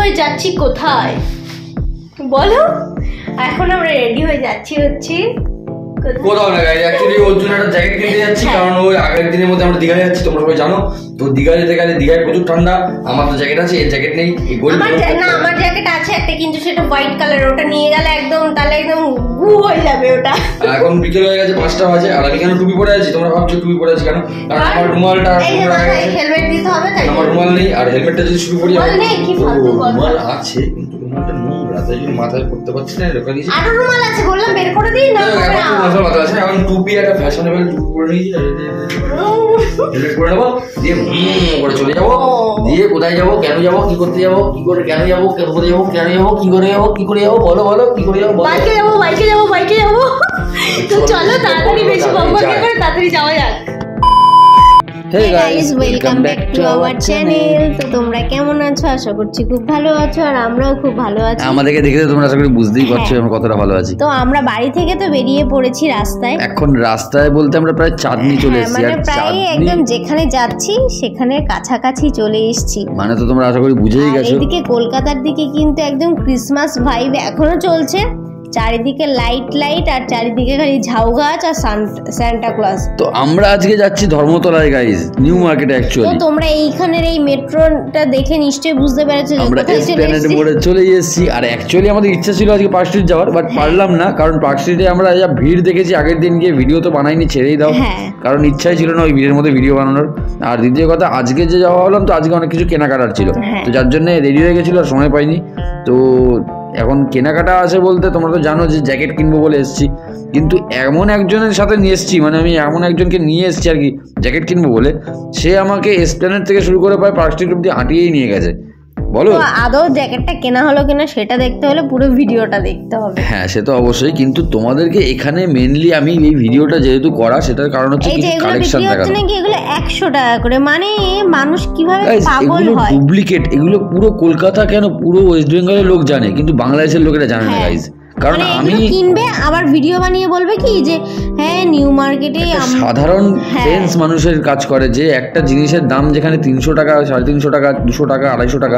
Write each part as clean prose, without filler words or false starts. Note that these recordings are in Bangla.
হয়ে যাচ্ছি কোথায় বলো? এখন আমরা রেডি হয়ে যাচ্ছি হচ্ছে কোথাও না গাইজ, অ্যাকচুয়ালি ওর জন্য একটা জ্যাকেট কিনতে যাচ্ছি, কারণ ওই আগের দিনের মধ্যে আমরা দীঘা যাচ্ছি, তোমরা সবাই জানো তো। দীঘা যেতে গেলে দীঘায় প্রচুর ঠান্ডা, আমার তো জ্যাকেট আছে, এর জ্যাকেট নেই। আমার জ্যাকেট আছে একটা, কিন্তু সেটা হোয়াইট কালার, ওটা নিয়ে গেলে একদম তাহলে একদম গু হয়ে যাবে ওটা। এখন বিকেল হয়ে গেছে 5টা বাজে, আর আমি কেন টুপি পরে আছি? তোমরা ভাবছো টুপি পরে আছি কেন? কারণ আমার রুমালটা হেলমেট দিতে হবে, তাই আমার রুমাল নেই, আর হেলমেটটা যদি শুরু করি রুমাল আছে কিন্তু রুমালটা নোংরা, তাই জন্য মাথায় করতে পারছি না। রেখে দিয়েছি, আরো রুমাল আছে, বললাম বের করে দিই না। মাথা আছে, এখন টুপি একটা ফ্যাশনেবল টুপি পরে নিয়েছি, হেলমেট পরে নেবো, দিয়ে করে চলে যাবো। দিয়ে কোথায় যাবো, কেন যাবো, কি করতে যাবো, কি করে কেন যাবো, কোথায় যাবো, কেন যাবো, কি করে যাবো, কি করে যাবো, বলো বলো, কি করে যাবো? বাইকে যাবো। তো চলো তাড়াতাড়ি, বেশি বকবক করে তাড়াতাড়ি যাওয়া যাক। Hey guys, welcome back to our channel. তো তোমরা কেমন আছো? আশা করছি খুব ভালো আছো, আর আমরাও খুব ভালো আছি। আমাদেরকে দেখে তোমরা আশা করি বুঝতেই পারছো আমরা কতটা ভালো আছি। তো আমরা বাড়ি থেকে তো বেরিয়ে পড়েছি রাস্তায়। এখন রাস্তায় বলতে আমরা প্রায় চাঁদনি চলে এসেছি, মানে প্রায় একদম যেখানে যাচ্ছি সেখানে কাছাকাছি চলে এসেছি। মানে তো তোমরা আশা করি বুঝেই গেছো। এদিকে কলকাতার দিকে কিন্তু একদম ক্রিসমাস ভাইব এখনো চলছে, চারিদিকে লাইট আর চারিদিকে খালি ঝাউ গাছ আর সান্টা ক্লজ। তো আমরা আজকে যাচ্ছি ধর্মতলায় গাইস, নিউ মার্কেটে অ্যাকচুয়ালি। তো তোমরা এইখানের এই মেট্রোটা দেখে নিশ্চয়ই বুঝতে পেরেছো আমরা এসপ্ল্যানেড মোড়ে চলে এসেছি। আর অ্যাকচুয়ালি আমাদের ইচ্ছা ছিল আজকে পার্ক স্ট্রিট যাওয়ার, বাট পারলাম না, কারণ পার্ক স্ট্রিটে আমরা যা ভিড় দেখেছি আগের দিন গিয়ে, ভিডিও তো বানাইনি, ছেড়েই দাও, কারণ ইচ্ছাই ছিল না ওই ভিড়ের মধ্যে ভিডিও বানানোর। আর দ্বিতীয় কথা, আজকে যে যাওয়া হলাম তো আজকে অনেক কিছু কেনাকাটার ছিল, তো যার জন্য রেডি হয়ে গেছিল আর সময় পাইনি। তো এখন কেনাকাটা আছে বলতে তোমরা তো জানো যে জ্যাকেট কিনবো বলে এসেছি, কিন্তু এমন একজনের সাথে নিয়ে এসেছি, মানে আমি এমন একজনকে নিয়ে এসেছি আর কি জ্যাকেট কিনবো বলে, সে আমাকে এসপ্ল্যানেড থেকে শুরু করে প্রায় পার্ক স্ট্রিট অব্দি হাঁটিয়েই নিয়ে গেছে। বলো আদৌ জ্যাকেটটা কেনা হলো কিনা সেটা দেখতে হলে পুরো ভিডিওটা দেখতে হবে। হ্যাঁ সে তো অবশ্যই, কিন্তু তোমাদেরকে এখানে মেইনলি আমি এই ভিডিওটা যেহেতু করা, সেটার কারণ হচ্ছে কিছু কালেকশন দেখানো। এগুলো 100 টাকা করে, মানে মানুষ কিভাবে পাগল হয়। ডুপ্লিকেট, এগুলো পুরো কলকাতা কেন পুরো ওয়েস্ট বেঙ্গলের লোক জানে, কিন্তু বাংলাদেশের লোকেরা জানে না গাইজ। কারণ আমি কিনবে আবার ভিডিও বানিয়ে বলবে কি যে হ্যাঁ নিউ মার্কেটে সাধারণ সেন্স মানুষের কাজ করে, যে একটা জিনিসের দাম যেখানে 300 টাকা, 350 টাকা, 200 টাকা, 250 টাকা,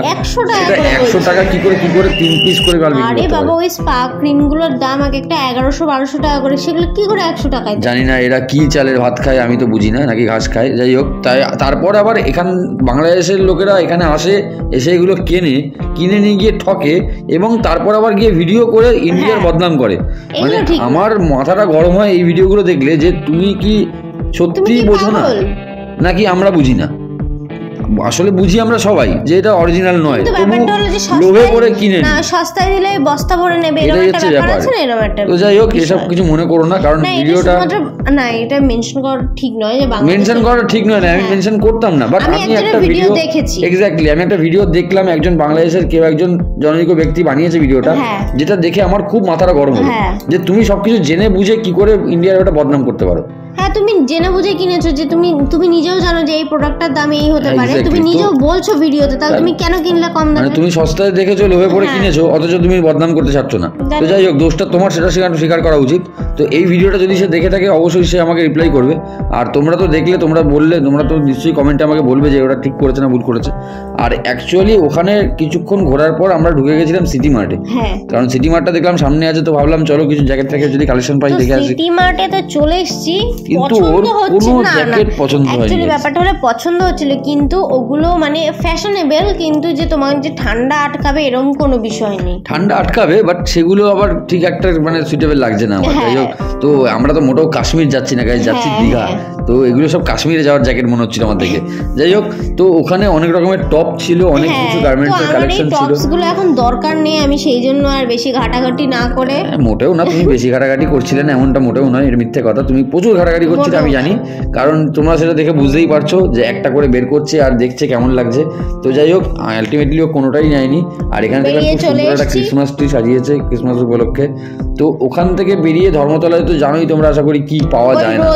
100 টাকা কি করে 3 পিস করে গাল বিক্রি করতে পারে। আরে বাবা, ওই স্পা ক্রিম গুলোর দাম এক একটা 1100-1200 টাকা করে, সেগুলো কি করে 100 টাকায়? জানি না এরা কি চালের ভাত খায়, আমি তো বুঝি না, নাকি ঘাস খায়, যাই হোক। তারপর আবার এখান বাংলাদেশের লোকেরা এখানে এসে এগুলো কিনে নিয়ে গিয়ে ঠকে, এবং তারপর আবার গিয়ে ভিডিও করে ইন্ডিয়ার বদনাম করে। মানে আমার মাথাটা গরম হয় এই ভিডিওগুলো দেখলে, যে তুমি কি সত্যি বোঝো না নাকি আমরা বুঝি না? আসলে বুঝি আমরা সবাই যে এটা অরিজিনাল নয়, লোভে করে কিনে না, সস্তায় দিলে বস্তা ভরে নেবে, এটাই হচ্ছে ব্যাপার। তো যাই হোক, এসব কিছু মনে করো না, কারণ ভিডিওটা না, এটা মেনশন করা ঠিক নয়, যে মেনশন করা ঠিক নয় না, আমি মেনশন করতাম না, বাট আমি একটা ভিডিও দেখেছি। এক্স্যাক্টলি, আমি একটা ভিডিও দেখলাম, একজন বাংলাদেশের কেউ একজন জনৈক ব্যক্তি বানিয়েছে ভিডিওটা, যেটা দেখে আমার খুব মাথাটা গরম হলো, যে তুমি সবকিছু জেনে বুঝে কি করে ইন্ডিয়ার ওটা বদনাম করতে পারো। হ্যাঁ, তুমি জেনে বুঝে কিনেছো, যে তুমি নিজেও জানো যে এই প্রোডাক্টটার দাম এই হতে পারে, তুমি নিজেও বলছো ভিডিওতে, তাহলে তুমি কেন কিনলে কম দামে? মানে তুমি সস্তায় দেখেছো, লোভে পড়ে কিনেছো, অথচ তুমি বদনাম করতে চাচ্ছ না। তো যাই হোক, দোষটা তোমার, সেটা স্বীকার করা উচিত। তো এই ভিডিওটা যদি সে দেখে থাকে, অবশ্যই সে আমাকে রিপ্লাই করবে। আর তোমরা তো দেখলে, তোমরা তো নিশ্চয়ই কমেন্টে আমাকে বলবে যে ওটা ঠিক করেছে না ভুল করেছে। আর অ্যাকচুয়ালি ওখানে কিছুক্ষণ ঘোরার পর আমরা ঢুকে গেছিলাম সিটি মার্টে, কারণ সিটি মার্টটা দেখলাম সামনে আছে, তো ভাবলাম চলো কিছু জ্যাকেট থেকে যদি কালেকশন পাই দেখে আসি। সিটি মার্টে তো চলে এসেছি, কিন্তু ওর কোনো জ্যাকেট পছন্দ হয়নি। অ্যাকচুয়ালি ব্যাপারটা হলো পছন্দ হচ্ছিল, কিন্তু ওগুলো মানে ফ্যাশনেবল, কিন্তু যে তোমার যে ঠান্ডা আটকাবে এরকম কোনো বিষয় নেই। ঠান্ডা আটকাবে, বাট সেগুলো আবার ঠিক একটা মানে সুইটেবল লাগছে না আমার। যাই হোক, তো আমরা তো মোটেও কাশ্মীর যাচ্ছি না গাইস, যাচ্ছি দীঘা। তো এগুলো সব কাশ্মীরে যাওয়ার জ্যাকেট মনে হচ্ছিল আমার থেকে। যাই হোক, তো ওখানে অনেক রকমের টপ ছিল, অনেক কিছু গার্মেন্টসের কালেকশন ছিল। টপসগুলো এখন দরকার নেই, আমি সেই জন্য আর বেশি ঘাটাঘাটি না করে। মোটেও না, তুমি বেশি ঘাটাঘাটি করছিলে না এমনটা মোটেও নয়, এর মিথ্যে কথা। তুমি প্রচুর ঘাটাঘাটি করছিলে, আমি জানি, কারণ তোমরা সেটা দেখে বুঝতেই পারছো যে একটা করে বের করছে আর দেখছে কেমন লাগছে। তো যাই হোক, আলটিমেটলি ও কোনোটাই নেয়নি। আর এখান থেকে খুব সুন্দর একটা ক্রিসমাস ট্রি সাজিয়েছে ক্রিসমাস উপলক্ষে। তো ওখান থেকে বেরিয়ে ধর্মতলায় তো জানোই তোমরা, আশা করি কি পাওয়া যায় না,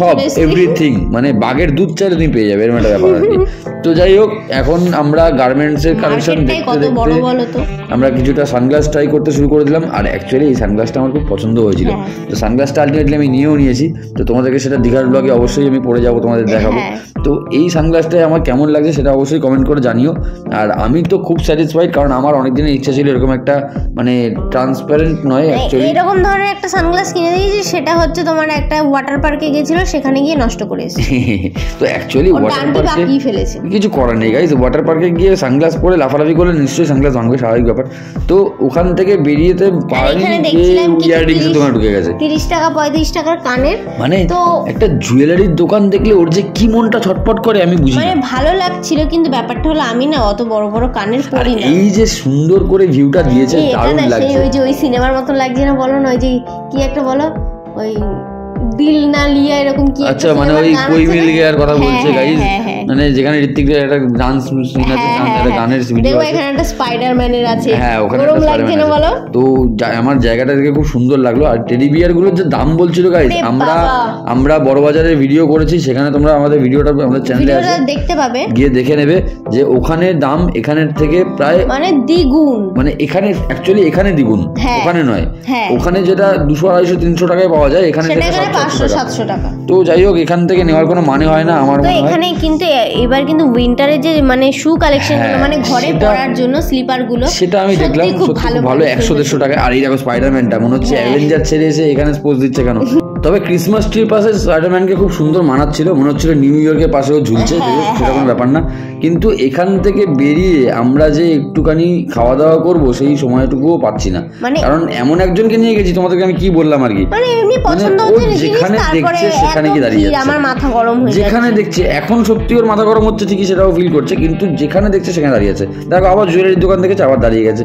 সব এভরিথিং, মানে বাঘের দুধ চাইলে তুমি পেয়ে যাবে, এরকম একটা ব্যাপার আর কি। তো যাই হোক, এখন আমরা গার্মেন্টসের কালেকশন দেখতে দেখতে আমরা কিছুটা সানগ্লাস ট্রাই করতে শুরু করে দিলাম। আর অ্যাকচুয়ালি এই সানগ্লাসটা আমার খুব পছন্দ হয়েছিল, তো সানগ্লাসটা আলটিমেটলি আমি নিয়েও নিয়েছি। নিয়েছি, তো তোমাদেরকে সেটা দীঘার ব্লগে অবশ্যই আমি পরে যাবো, তোমাদের দেখাবো। তো এই সানগ্লাসটাই আমার কেমন লাগছে সেটা অবশ্যই কমেন্ট করে জানিও। আর আমি তো খুব স্যাটিসফাইড, কারণ আমার অনেক দিনের ইচ্ছা ছিল এরকম একটা মানে ট্রান্সপারেন্ট নয় অ্যাকচুয়ালি, এরকম ধরনের একটা সানগ্লাস কিনে দিয়েছি, সেটা হচ্ছে তোমার একটা ওয়াটার পার্কে গেছিল, সেখানে গিয়ে নষ্ট করে এসেছি। তো অ্যাকচুয়ালি ওয়াটার পার্কে কিছু করার নেই গাইস, ওয়াটার পার্কে গিয়ে সানগ্লাস পরে লাফালাফি করলে নিশ্চয়ই সানগ্লাস ভাঙবে, স্বাভাবিক ব্যাপার। তো ওখান থেকে বেরিয়েতে ইয়াররিংস দোকানে ঢুকে গেছে, 30 টাকা 35 টাকার কানের, মানে তো একটা জুয়েলারির দোকান দেখলে ওর যে কি মনটা ছটফট করে আমি বুঝি। মানে ভালো লাগছিল, কিন্তু ব্যাপারটা হলো আমি না অত বড় বড় কানের পরি না। এই যে সুন্দর করে ভিউটা দিয়েছে দারুণ লাগছে, ওই যে ওই সিনেমার মতন লাগছে না, বলো না ওই যে কি একটা বলো, ওই দিল না লিয়া এরকম কি, আচ্ছা মানে ওই কই মিল গিয়ার কথা বলছে গাইস, মানে যেখানে ঋত্বিকের একটা ডান্স সিন আছে, একটা গানের ভিডিও দেখো এখানে একটা স্পাইডারম্যানের আছে, হ্যাঁ ওখানে গরম লাগছে না বলো। তো আমার জায়গাটা দেখে খুব সুন্দর লাগলো। আর টেডি বিয়ার গুলোর যে দাম বলছিল গাইস, আমরা বড় বাজারে ভিডিও করেছি, সেখানে তোমরা আমাদের ভিডিওটা আমাদের চ্যানেলে আছে দেখতে পাবে, গিয়ে দেখে নেবে যে ওখানে দাম এখানের থেকে প্রায় মানে দ্বিগুণ, মানে এখানে অ্যাকচুয়ালি এখানে দ্বিগুণ, ওখানে নয়, ওখানে যেটা 200 250 300 টাকায় পাওয়া যায় এখানে 500-700 টাকা। তো যাই হোক এখান থেকে নেওয়ার কোনো মানে হয় না আমার মনে হয়। এখানে কিন্তু এবার কিন্তু উইন্টারে যে মানে শু কালেকশন মানে ঘরে পরার জন্য স্লিপার গুলো, সেটা আমি দেখলাম সত্যি ভালো, 100-150 টাকা। আর এই দেখো স্পাইডারম্যানটা মনে হচ্ছে অ্যাভেঞ্জার ছেড়ে এসে এখানে পোজ দিচ্ছে কেন। তবে ক্রিসমাস ট্রির পাশে স্পাইডারম্যানকে খুব সুন্দর মানাচ্ছিল, মনে হচ্ছিল নিউ ইয়র্কের পাশেও ঝুলছে, সেটা কোনো ব্যাপার না। কিন্তু এখান থেকে বেরিয়ে আমরা যে একটুখানি খাওয়া দাওয়া করবো সেই সময়টুকুও পাচ্ছি না, কারণ এমন একজনকে নিয়ে গেছি, তোমাদেরকে আমি কি বললাম আর কি, মানে ও যেখানে দেখছে সেখানে কি দাঁড়িয়ে যাচ্ছে, আমার মাথা গরম হয়ে যাচ্ছে, যেখানে দেখছে এখন সত্যি ওর মাথা গরম হচ্ছে ঠিকই, সেটাও ফিল করছে, কিন্তু যেখানে দেখছে সেখানে দাঁড়িয়ে আছে। দেখো আবার জুয়েলারির দোকান দেখেছে আবার দাঁড়িয়ে গেছে,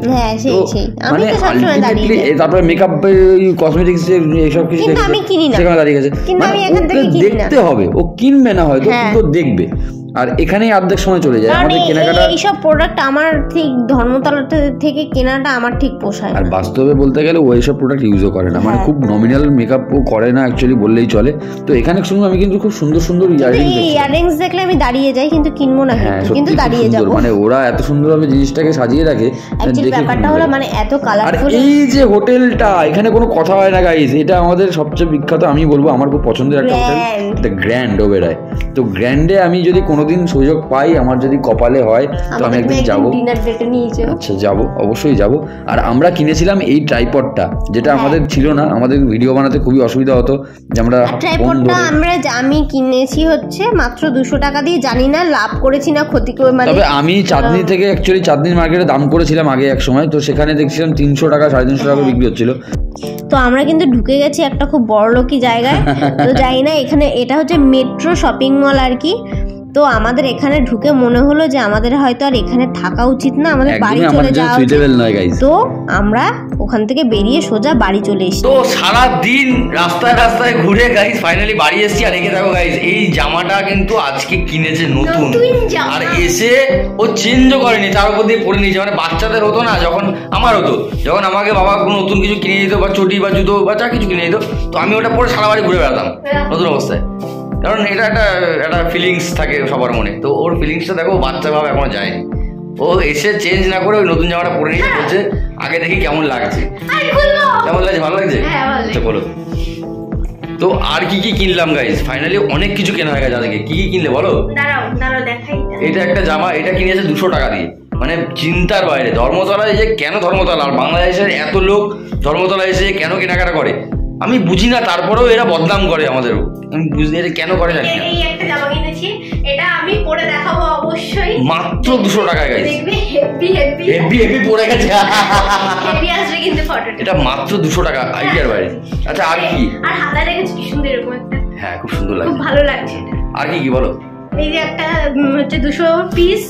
মানে আলটিমেটলি তারপরে মেকআপ কসমেটিক্স এইসব কিছু সেখানে দাঁড়িয়ে গেছে, মানে ওকে দেখতে হবে, ও কিনবে না হয়তো কিন্তু দেখবে। আর এখানেই অর্ধেক সময় চলে যায় আমাদের কেনাকাটা। এইসব প্রোডাক্ট আমার ঠিক ধর্মতলা থেকে কেনাটা আমার ঠিক পোষায়। আর বাস্তবে বলতে গেলে ও এইসব প্রোডাক্ট ইউজও করে না, মানে খুব নমিনাল মেকআপ ও করে না অ্যাকচুয়ালি বললেই চলে। তো এখানে শুনুন আমি কিন্তু খুব সুন্দর সুন্দর ইয়াররিংস দেখলে আমি দাঁড়িয়ে যাই, কিন্তু কিনবো না, কিন্তু দাঁড়িয়ে যাবো। মানে ওরা এত সুন্দরভাবে জিনিসটাকে সাজিয়ে রাখে, ব্যাপারটা হলো মানে এত কালারফুল। আর এই যে হোটেলটা, এখানে কোনো কথা হয় না গাইস, এটা আমাদের সবচেয়ে বিখ্যাত, আমি বলবো আমার খুব পছন্দের একটা হোটেল, দ্য গ্র্যান্ড ওবেরয়। তো গ্র্যান্ডে আমি যদি কোনোদিন সুযোগ পাই, আমার যদি কপালে হয় তো আমি একদিন যাবো। আচ্ছা যাবো, অবশ্যই যাবো। আর আমরা কিনেছিলাম এই ট্রাইপডটা, যেটা আমাদের ছিল না, আমাদের ভিডিও বানাতে খুবই অসুবিধা হতো, যে আমরা আমি কিনেছি হচ্ছে মাত্র 200 টাকা দিয়ে, জানি না লাভ করেছি না ক্ষতি করে। তবে আমি চাঁদনি থেকে অ্যাকচুয়ালি চাঁদনির মার্কেটে দাম করেছিলাম আগে এক সময়, তো সেখানে দেখছিলাম 300 টাকা 350 টাকা বিক্রি হচ্ছিল। তো আমরা কিন্তু ঢুকে গেছি একটা খুব বড়লোকি জায়গায়, তো যাই না এখানে, এটা হচ্ছে মেট্রো শপিং মল আর কি। তো আমাদের এখানে ঢুকে মনে হলো যে আমাদের হয়তো আর এখানে থাকা উচিত না, আমাদের বাড়ি চলে যাওয়া উচিত। তো আমরা ওখান থেকে বেরিয়ে সোজা বাড়ি চলে এসেছি। তো সারা দিন রাস্তায় রাস্তায় ঘুরে গাইস ফাইনালি বাড়ি এসেছি। আর এখানে দেখো গাইস, এই জামাটা কিন্তু আজকে কিনেছে নতুন, আর এসে ও চেঞ্জও করেনি, তার উপর দিয়ে পরে নিয়েছে। মানে বাচ্চাদের হতো না, যখন আমার হতো, যখন আমাকে বাবা কোনো নতুন কিছু কিনে দিত, বা চটি বা জুতো বা যা কিছু কিনে দিত, তো আমি ওটা পরে সারা বাড়ি ঘুরে বেড়াতাম নতুন অবস্থায়, কারণ এটা একটা ফিলিংস থাকে সবার মনে। তো ওর ফিলিংসটা দেখো বাচ্চা ভাবে এখনো যায়নি, ও এসে চেঞ্জ না করে ওই নতুন জামাটা পরে নিয়ে বলছে আগে দেখি কেমন লাগছে। কেমন লাগছে? ভালো লাগছে? আচ্ছা বলো তো আর কি কি কিনলাম গাইস। ফাইনালি অনেক কিছু কেনা হয়ে গেছে আজকে। কি কি কিনলে বলো? এটা একটা জামা, এটা কিনেছে 200 টাকা দিয়ে, মানে চিন্তার বাইরে। ধর্মতলায় যে কেন ধর্মতলা, আর বাংলাদেশের এত লোক ধর্মতলায় এসে কেন কেনাকাটা করে আমি বুঝি না, তারপরেও এরা বদনাম করে আমাদেরও, আমি বুঝি এটা কেন করে জানি না। এই একটা জামা কিনেছি, এটা আমি পরে দেখাবো অবশ্যই, মাত্র 200 টাকায় গাইস। দেখবে হেভি হেভি হেভি হেভি পড়ে গেছে, হেভি আসবে কিন্তু ফটোটা। এটা মাত্র 200 টাকা আইডিয়ার বাইরে। আচ্ছা আর কি? আর হাতা দেখেছো কি সুন্দর এরকম একটা, হ্যাঁ খুব সুন্দর লাগছে, খুব ভালো লাগছে। আর কি কি বলো? এই যে একটা হচ্ছে 200 পিস,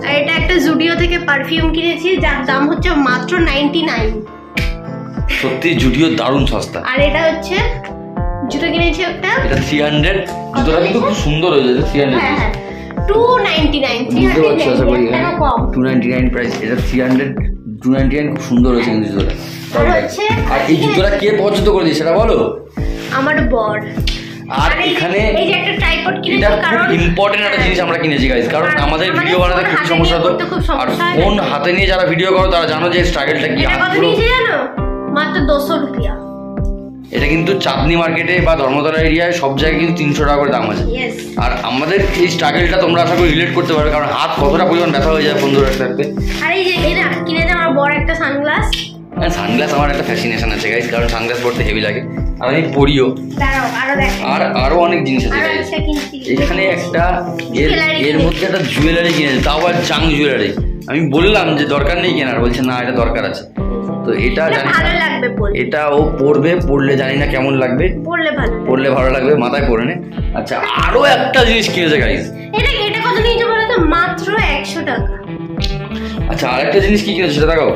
আর এটা একটা জুডিও থেকে পারফিউম কিনেছি, যার দাম হচ্ছে মাত্র 99। সত্যি জুডিও দারুণ সস্তা। আর এটা হচ্ছে জুতো কিনেছি একটা, এটা 300, জুতোটা কিন্তু খুব সুন্দর হয়েছে। 300 হ্যাঁ 299, 399 টাকা কম, 299 প্রাইস। এটা 300, 299 খুব সুন্দর হয়েছে কিন্তু জুতোটা। আর এই জুতোটা কে পছন্দ করেছে সেটা বলো? আমার বর। আর এখানে এই যে একটা ট্রাইপড কিনেছি, কারণ ইম্পর্টেন্ট একটা জিনিস আমরা কিনেছি গাইস, কারণ আমাদের ভিডিও বানাতে খুব সমস্যা হতো, আর ফোন হাতে নিয়ে যারা ভিডিও করো তারা জানো যে স্ট্রাগলটা কি। এটা কত নিয়েছে জানো? মাত্র 200 টাকা। এটা কিন্তু চাঁদনি মার্কেটে বা ধর্মতলা এরিয়ায় সব জায়গায় কিন্তু 300 টাকা করে দাম আছে। আর আমাদের এই স্ট্রাগলটা তোমরা আশা করি রিলেট করতে পারবে, কারণ হাত কতটা পরিমাণ ব্যথা হয়ে যায় বন্ধুরা থাকতে। আর এই যে এটা কিনে দাও আমার বড় একটা সানগ্লাস। সানগ্লাস আমার একটা ফ্যাসিনেশন আছে গাইস, কারণ সানগ্লাস পরতে হেভি লাগে আর আমি পরিও। আরো অনেক জিনিস আছে গাইস। এখানে একটা এর মধ্যে একটা জুয়েলারি কিনেছে, তাও আবার চাং জুয়েলারি। আমি বললাম যে দরকার নেই কেনার, বলছে না এটা দরকার আছে। তো এটা জানি এটা ও পরবে, পরলে জানি না কেমন লাগবে, পরলে ভালো লাগবে, মাথায় পরে নে। আচ্ছা আরো একটা জিনিস কিনেছে গাইস। এটা কত নিয়েছে বলো তো? মাত্র 100 টাকা। আচ্ছা আরেকটা জিনিস কি কিনেছে সেটা দেখাও।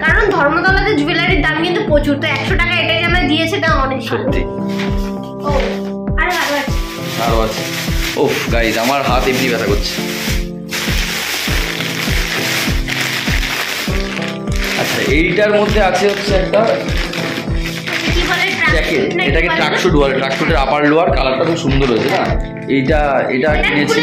কারণ ধর্মতলাতে জুয়েলারির দাম কিন্তু প্রচুর, তো 100 টাকা এটাই আমরা দিয়েছে, তা অনেক সত্যি। ও আরো আছে। ওফ গাইস আমার হাত এমনি ব্যথা করছে। আচ্ছা এইটার মধ্যে আছে হচ্ছে একটা জ্যাকেট, এটাকে ট্রাকশুট বলে। ট্রাকশুটের আপার লোয়ার কালারটা খুব সুন্দর হয়েছে না। এটা কিনেছি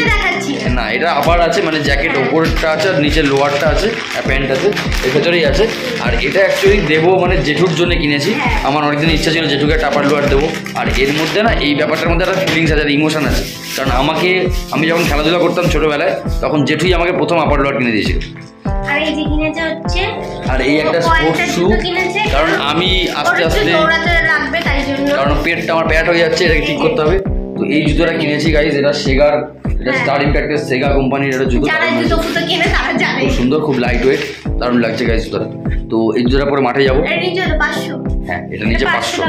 না, এটা আপার আছে মানে জ্যাকেট ওপরটা আছে আর নিচের লোয়ারটা আছে, প্যান্ট আছে, এর ভেতরেই আছে। আর এটা অ্যাকচুয়ালি দেবো মানে জেঠুর জন্য কিনেছি। আমার অনেকদিন ইচ্ছা ছিল জেঠুকে একটা আপার লোয়ার দেবো। আর এর মধ্যে না এই ব্যাপারটার মধ্যে একটা ফিলিংস আছে, ইমোশন আছে। কারণ আমি যখন খেলাধুলা করতাম ছোটোবেলায়, তখন জেঠুই আমাকে প্রথম আপার লোয়ার কিনে দিয়েছিল। আর এই একটা স্পোর্টস শু, কারণ আমি আস্তে আস্তে, কারণ পেটটা আমার প্যাট হয়ে যাচ্ছে, এটাকে ঠিক করতে হবে। তো এই জুতোটা কিনেছি গাইজ, এটা সেগার, এটা স্টার ইম্প্যাক্টের সেগা কোম্পানির একটা জুতো, খুব সুন্দর, খুব লাইট ওয়েট, দারুণ লাগছে গাইজ জুতোটা। তো এই জুতোটা পরে মাঠে যাবো। হ্যাঁ এটা নিচে 500।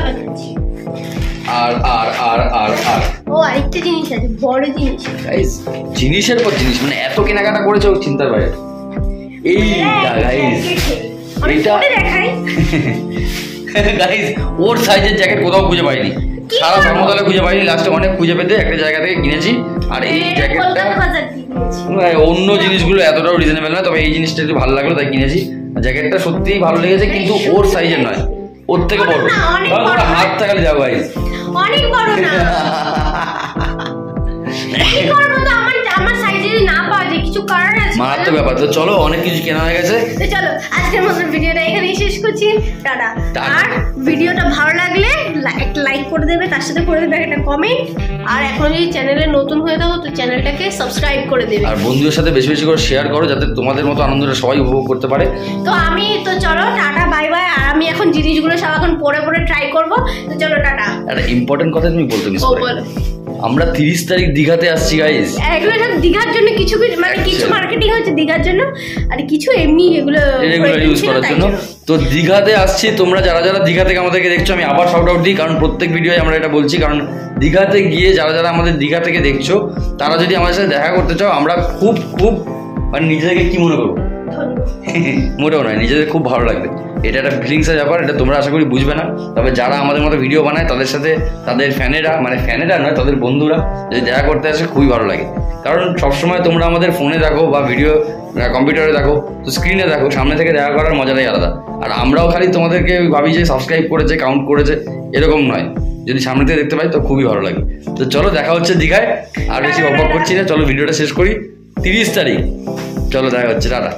আর আর আর আর আর ও আরেকটা জিনিস আছে, বড় জিনিস গাইজ, জিনিসের পর জিনিস, মানে এত কেনাকাটা করেছে ও চিন্তার বাইরে। এইটা গাইজ, এইটা গাইজ ওর সাইজের জ্যাকেট কোথাও খুঁজে পাইনি, সারা ধর্মতলায় খুঁজে পাইনি, লাস্টে অনেক খুঁজে পেতে একটা জায়গা থেকে কিনেছি। আর এই জ্যাকেটটা অন্য জিনিসগুলো এতটাও রিজনেবল না, তবে এই জিনিসটা একটু ভালো লাগলো তাই কিনেছি। জ্যাকেটটা সত্যিই ভালো লেগেছে, কিন্তু ওর সাইজের নয়, ওর থেকে বড়। হাত থাকালে যাও গাইজ, অনেক বড় না। মারাত্মক ব্যাপার। তো চলো অনেক কিছু কেনা হয়ে গেছে, তো চলো আজকের মতো ভিডিওটা এখানেই শেষ করছি। টাটা। আর ভিডিওটা ভালো লাগলে একটা লাইক করে দেবে, তার সাথে করে দেবে একটা কমেন্ট। আর এখন যদি চ্যানেলে নতুন হয়ে থাকো তো চ্যানেলটাকে সাবস্ক্রাইব করে দেবে, আর বন্ধুদের সাথে বেশি বেশি করে শেয়ার করো, যাতে তোমাদের মতো আনন্দটা সবাই উপভোগ করতে পারে। তো চলো টাটা, বাই বাই। আর আমি এখন জিনিসগুলো সব এখন পরে ট্রাই করবো। তো চলো টাটা। একটা ইম্পর্টেন্ট কথা তুমি বলতে মিস করে, আমরা 30 তারিখ দীঘাতে আসছি গাইস। এগুলো সব দীঘার জন্য, কিছু মানে কিছু মার্কেটিং হচ্ছে দীঘার জন্য, আর কিছু এমনি এগুলো ইউজ করার জন্য। তো দীঘাতে আসছি, তোমরা যারা যারা দীঘা থেকে আমাদেরকে দেখছো, আমি আবার শাউট আউট দিই, কারণ প্রত্যেক ভিডিওয় আমরা এটা বলছি। কারণ দীঘাতে গিয়ে যারা যারা আমাদের দীঘা থেকে দেখছো, তারা যদি আমাদের সাথে দেখা করতে চাও, আমরা খুব খুব মানে নিজেদেরকে কি মনে করবো, মোটেও নয়, নিজেদের খুব ভালো লাগবে। এটা একটা ফিলিংসের ব্যাপার, এটা তোমরা আশা করি বুঝবে না। তবে যারা আমাদের মতো ভিডিও বানায় তাদের সাথে, তাদের ফ্যানেরা, মানে ফ্যানেরা নয়, তাদের বন্ধুরা যদি দেখা করতে আসে খুবই ভালো লাগে। কারণ সবসময় তোমরা আমাদের ফোনে দেখো বা ভিডিও কম্পিউটারে দেখো, তো স্ক্রিনে দেখো, সামনে থেকে দেখা করার মজাটাই আলাদা। আর আমরাও খালি তোমাদেরকে ভাবি যে সাবস্ক্রাইব করেছে, কাউন্ট করেছে, এরকম নয়। যদি সামনে থেকে দেখতে পাই তো খুবই ভালো লাগে। তো চলো দেখা হচ্ছে দীঘায়, আর বেশি বকবক করছি না, চলো ভিডিওটা শেষ করি। 30 তারিখ, চলো দেখা হচ্ছে, টাটা।